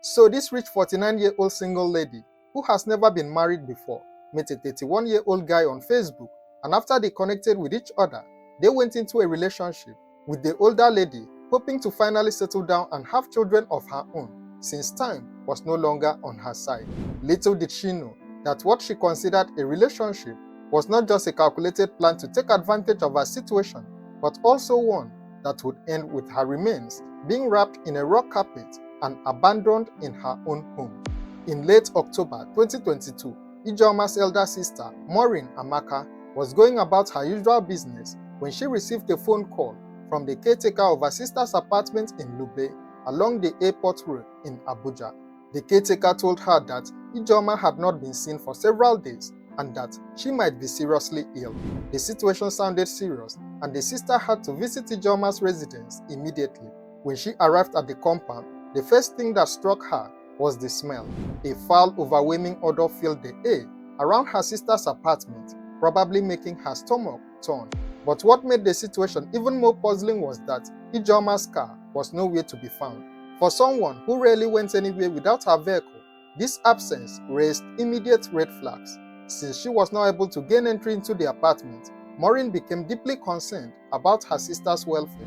So this rich 49-year-old single lady, who has never been married before, met a 31-year-old guy on Facebook, and after they connected with each other, they went into a relationship, with the older lady hoping to finally settle down and have children of her own, since time was no longer on her side. Little did she know that what she considered a relationship was not just a calculated plan to take advantage of her situation, but also one that would end with her remains being wrapped in a rug carpet and abandoned in her own home. In late October 2022, Ijeoma's elder sister, Maureen Amaka, was going about her usual business when she received a phone call from the caretaker of her sister's apartment in Lube along the airport road in Abuja. The caretaker told her that Ijeoma had not been seen for several days and that she might be seriously ill. The situation sounded serious, and the sister had to visit Ijeoma's residence immediately. When she arrived at the compound, the first thing that struck her was the smell. A foul, overwhelming odor filled the air around her sister's apartment, probably making her stomach turn. But what made the situation even more puzzling was that Ijeoma's car was nowhere to be found. For someone who rarely went anywhere without her vehicle, this absence raised immediate red flags. Since she was not able to gain entry into the apartment, Maureen became deeply concerned about her sister's welfare.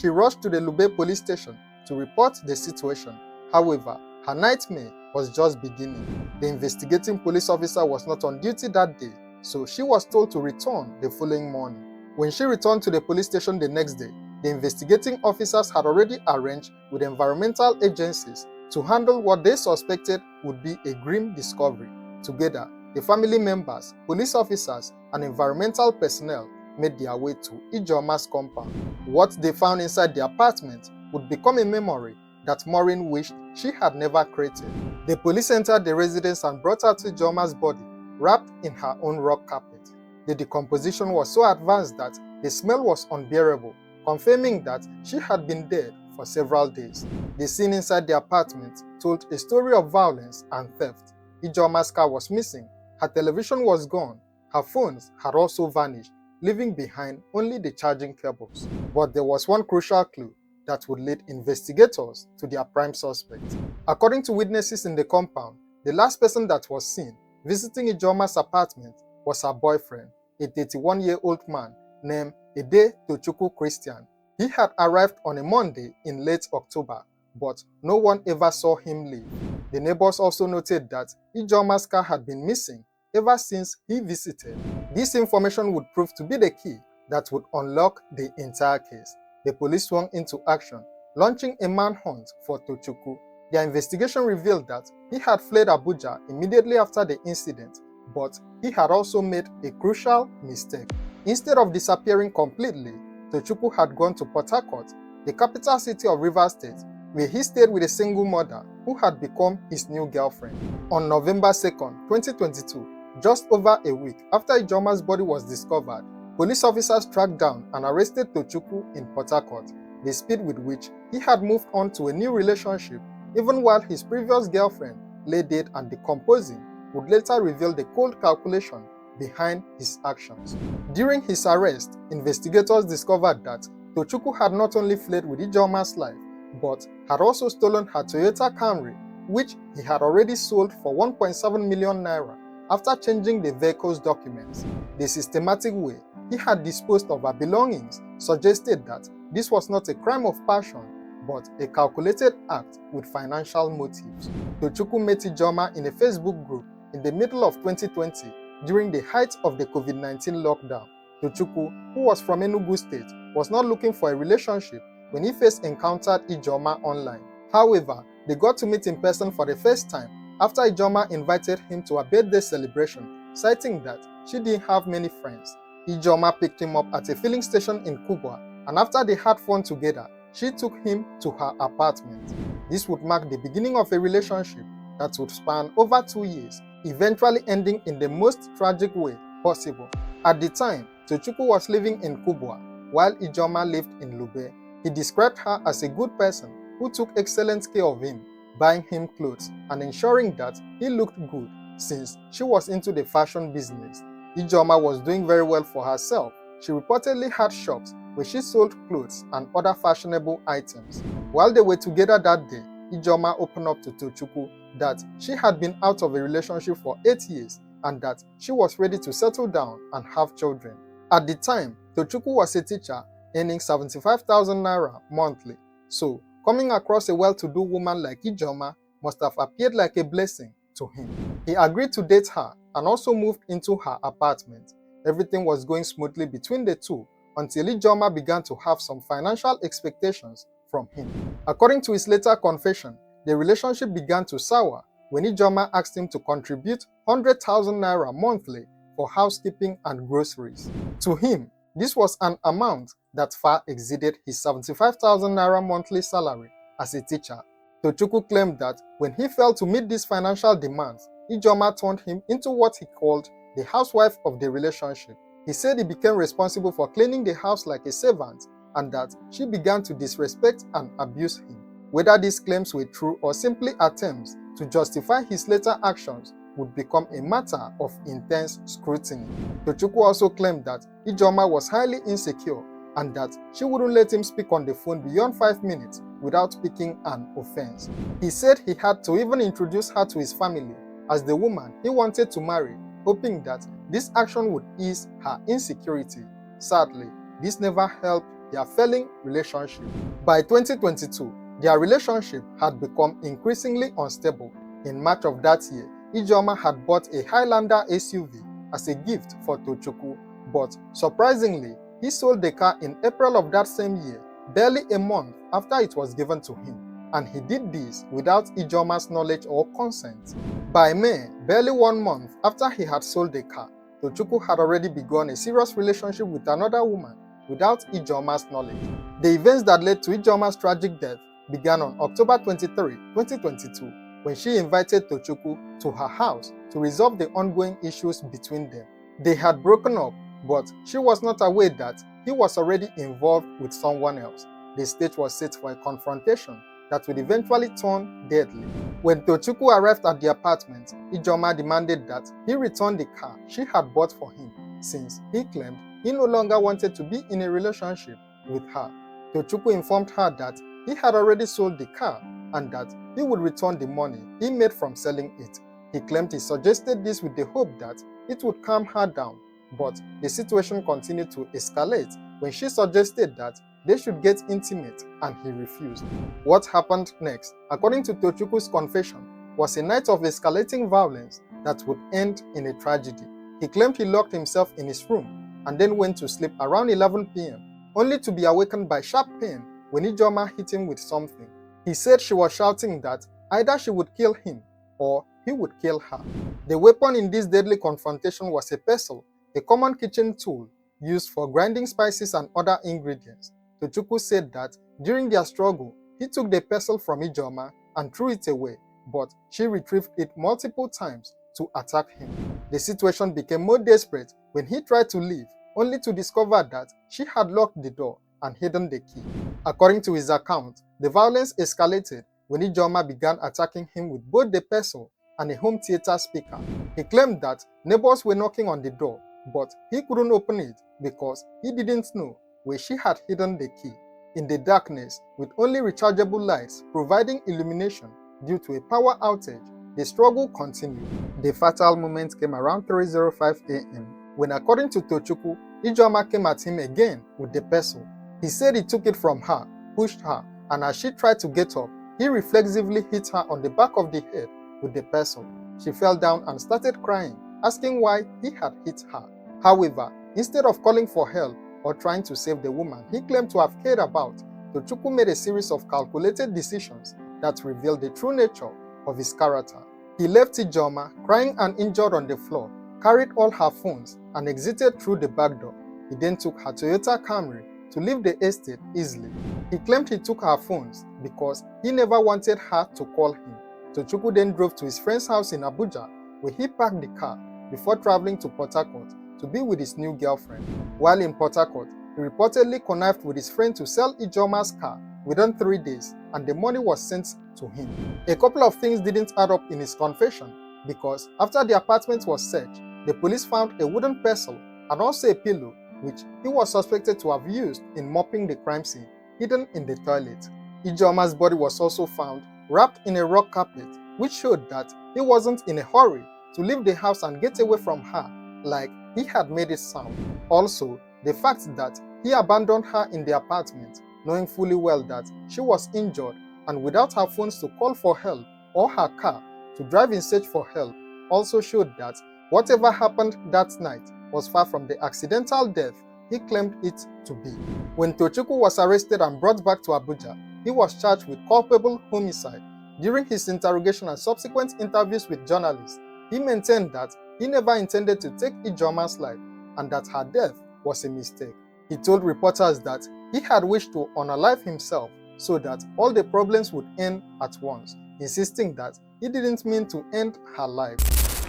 She rushed to the Lube police station to report the situation. However, her nightmare was just beginning. The investigating police officer was not on duty that day, so she was told to return the following morning. When she returned to the police station the next day, the investigating officers had already arranged with environmental agencies to handle what they suspected would be a grim discovery. Together, the family members, police officers, and environmental personnel made their way to Ijeoma's compound. What they found inside the apartment would become a memory that Maureen wished she had never created. The police entered the residence and brought out Ijeoma's body, wrapped in her own rug carpet. The decomposition was so advanced that the smell was unbearable, confirming that she had been dead for several days. The scene inside the apartment told a story of violence and theft. Ijeoma's car was missing, her television was gone, her phones had also vanished, leaving behind only the charging cables. But there was one crucial clue that would lead investigators to their prime suspect. According to witnesses in the compound, the last person that was seen visiting Ijeoma's apartment was her boyfriend, a 31-year-old man named Edeh Tochukwu Christian. He had arrived on a Monday in late October, but no one ever saw him leave. The neighbors also noted that Ijeoma's car had been missing ever since he visited. This information would prove to be the key that would unlock the entire case. The police swung into action, launching a manhunt for Tochukwu. Their investigation revealed that he had fled Abuja immediately after the incident, but he had also made a crucial mistake. Instead of disappearing completely, Tochukwu had gone to Port Harcourt, the capital city of Rivers State, where he stayed with a single mother who had become his new girlfriend. On November 2nd, 2022, just over a week after Ijeoma's body was discovered, police officers tracked down and arrested Tochukwu in Port Harcourt. The speed with which he had moved on to a new relationship, even while his previous girlfriend lay dead and decomposing, would later reveal the cold calculation behind his actions. During his arrest, investigators discovered that Tochukwu had not only fled with Ijeoma's life, but had also stolen her Toyota Camry, which he had already sold for 1.7 million naira after changing the vehicle's documents. The systematic way he had disposed of her belongings suggested that this was not a crime of passion, but a calculated act with financial motives. Tochukwu met Ijeoma in a Facebook group in the middle of 2020 during the height of the COVID-19 lockdown. Tochukwu, who was from Enugu State, was not looking for a relationship when he first encountered Ijeoma online. However, they got to meet in person for the first time after Ijeoma invited him to a birthday celebration, citing that she didn't have many friends. Ijeoma picked him up at a filling station in Kubwa, and after they had fun together, she took him to her apartment. This would mark the beginning of a relationship that would span over 2 years, eventually ending in the most tragic way possible. At the time, Tochukwu was living in Kubwa, while Ijeoma lived in Lube. He described her as a good person who took excellent care of him, buying him clothes and ensuring that he looked good since she was into the fashion business. Ijeoma was doing very well for herself. She reportedly had shops where she sold clothes and other fashionable items. While they were together that day, Ijeoma opened up to Tochukwu that she had been out of a relationship for 8 years and that she was ready to settle down and have children. At the time, Tochukwu was a teacher earning 75,000 naira monthly, so coming across a well-to-do woman like Ijeoma must have appeared like a blessing to him. He agreed to date her and also moved into her apartment. Everything was going smoothly between the two until Ijeoma began to have some financial expectations from him. According to his later confession, the relationship began to sour when Ijeoma asked him to contribute 100,000 naira monthly for housekeeping and groceries. To him, this was an amount that far exceeded his 75,000 naira monthly salary as a teacher. Tochukwu claimed that when he failed to meet these financial demands, Ijeoma turned him into what he called the housewife of the relationship. He said he became responsible for cleaning the house like a servant and that she began to disrespect and abuse him. Whether these claims were true or simply attempts to justify his later actions would become a matter of intense scrutiny. Tochukwu also claimed that Ijeoma was highly insecure and that she wouldn't let him speak on the phone beyond 5 minutes without picking an offense. He said he had to even introduce her to his family as the woman he wanted to marry, hoping that this action would ease her insecurity. Sadly, this never helped their failing relationship. By 2022, their relationship had become increasingly unstable. In March of that year, Ijeoma had bought a Highlander SUV as a gift for Tochukwu, but surprisingly, he sold the car in April of that same year, barely a month after it was given to him, and he did this without Ijeoma's knowledge or consent. By May, barely 1 month after he had sold the car, Tochukwu had already begun a serious relationship with another woman without Ijeoma's knowledge. The events that led to Ijeoma's tragic death began on October 23, 2022, when she invited Tochukwu to her house to resolve the ongoing issues between them. They had broken up, but she was not aware that he was already involved with someone else. The stage was set for a confrontation that would eventually turn deadly. When Tochukwu arrived at the apartment, Ijeoma demanded that he return the car she had bought for him, since he claimed he no longer wanted to be in a relationship with her. Tochukwu informed her that he had already sold the car and that he would return the money he made from selling it. He claimed he suggested this with the hope that it would calm her down, but the situation continued to escalate when she suggested that they should get intimate and he refused. What happened next, according to Tochukwu's confession, was a night of escalating violence that would end in a tragedy. He claimed he locked himself in his room and then went to sleep around 11 p.m., only to be awakened by sharp pain when Ijeoma hit him with something. He said she was shouting that either she would kill him or he would kill her. The weapon in this deadly confrontation was a pestle, a common kitchen tool used for grinding spices and other ingredients. Tochukwu said that during their struggle, he took the pestle from Ijeoma and threw it away, but she retrieved it multiple times to attack him. The situation became more desperate when he tried to leave, only to discover that she had locked the door and hidden the key. According to his account, the violence escalated when Ijeoma began attacking him with both the pestle and a home theater speaker. He claimed that neighbors were knocking on the door, but he couldn't open it because he didn't know where she had hidden the key. In the darkness, with only rechargeable lights providing illumination due to a power outage, the struggle continued. The fatal moment came around 3:05 a.m. when, according to Tochukwu, Ijeoma came at him again with the pestle. He said he took it from her, pushed her, and as she tried to get up, he reflexively hit her on the back of the head with the pestle. She fell down and started crying, asking why he had hit her. However, instead of calling for help or trying to save the woman he claimed to have cared about, Tochukwu made a series of calculated decisions that revealed the true nature of his character. He left Ijeoma crying and injured on the floor, carried all her phones, and exited through the back door. He then took her Toyota Camry to leave the estate easily. He claimed he took her phones because he never wanted her to call him. Tochukwu then drove to his friend's house in Abuja, where he parked the car before traveling to Port Harcourt to be with his new girlfriend. While in Port Harcourt, he reportedly connived with his friend to sell Ijeoma's car within 3 days, and the money was sent to him. A couple of things didn't add up in his confession, because after the apartment was searched, the police found a wooden pestle and also a pillow, which he was suspected to have used in mopping the crime scene, hidden in the toilet. Ijeoma's body was also found wrapped in a rug carpet, which showed that he wasn't in a hurry to leave the house and get away from her like he had made it sound. Also, the fact that he abandoned her in the apartment, knowing fully well that she was injured and without her phones to call for help or her car to drive in search for help, also showed that whatever happened that night was far from the accidental death he claimed it to be. When Tochukwu was arrested and brought back to Abuja, he was charged with culpable homicide. During his interrogation and subsequent interviews with journalists, he maintained that he never intended to take Ijeoma's life and that her death was a mistake. He told reporters that he had wished to unalive himself so that all the problems would end at once, insisting that he didn't mean to end her life.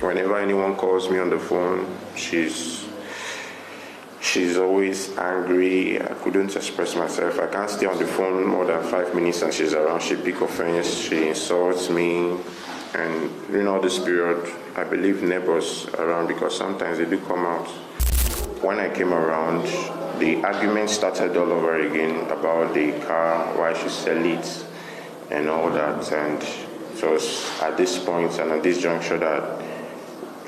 Whenever anyone calls me on the phone, she's always angry. I couldn't express myself. I can't stay on the phone more than 5 minutes and she's around. She picks offense, she insults me. And during all this period, I believe neighbors around because sometimes they do come out. When I came around, the argument started all over again about the car, why she sell it, and all that. And it was at this point and at this juncture that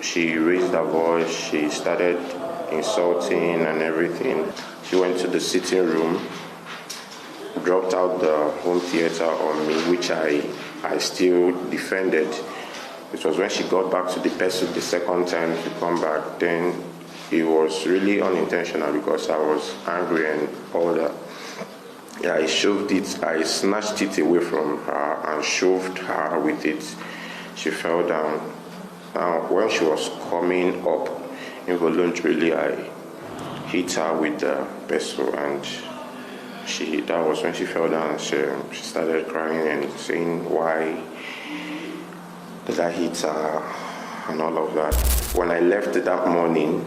she raised her voice, she started insulting and everything. She went to the sitting room, dropped out the home theater on me, which I still defended. It was when she got back to the pursuit the second time to come back, then it was really unintentional because I was angry and all that. Yeah, I snatched it away from her and shoved her with it. She fell down. Now, when she was coming up, involuntarily I hit her with the pestle and that was when she fell down. She started crying and saying why did I hit her and all of that. When I left that morning,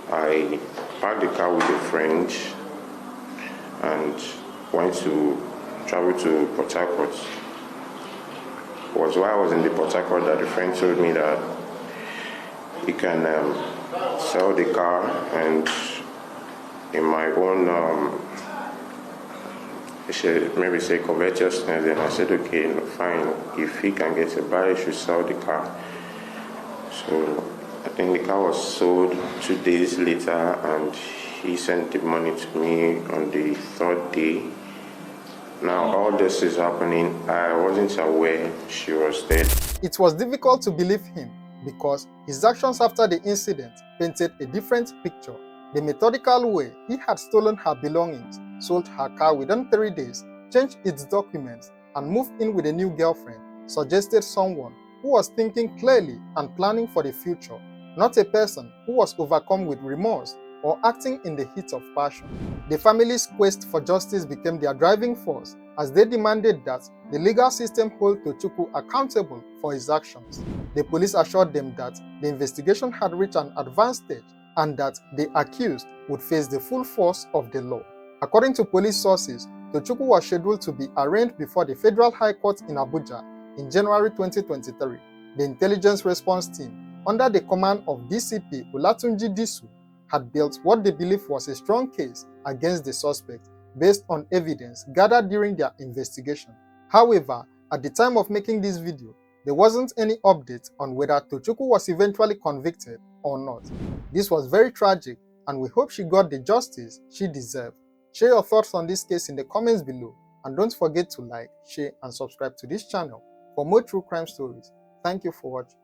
I parked the car with a friend and went to travel to Port Harcourt. It was while I was in the Port Harcourt that the friend told me that he can sell the car, and in my own maybe say covetousness, and I said okay, no, fine, if he can get a buyer, he should sell the car. So I think the car was sold 2 days later and he sent the money to me on the 3rd day. Now all this is happening, I wasn't aware she was dead. It was difficult to believe him because his actions after the incident painted a different picture. The methodical way he had stolen her belongings, sold her car within 3 days, changed its documents, and moved in with a new girlfriend suggested someone who was thinking clearly and planning for the future, not a person who was overcome with remorse or acting in the heat of passion. The family's quest for justice became their driving force as they demanded that the legal system hold Tochukwu accountable for his actions. The police assured them that the investigation had reached an advanced stage and that the accused would face the full force of the law. According to police sources, Tochukwu was scheduled to be arraigned before the Federal High Court in Abuja in January 2023. The intelligence response team, under the command of DCP Olatunji Disu, had built what they believed was a strong case against the suspect based on evidence gathered during their investigation. However, at the time of making this video, there wasn't any update on whether Tochukwu was eventually convicted or not. This was very tragic, and we hope she got the justice she deserved. Share your thoughts on this case in the comments below, and don't forget to like, share, and subscribe to this channel for more true crime stories. Thank you for watching.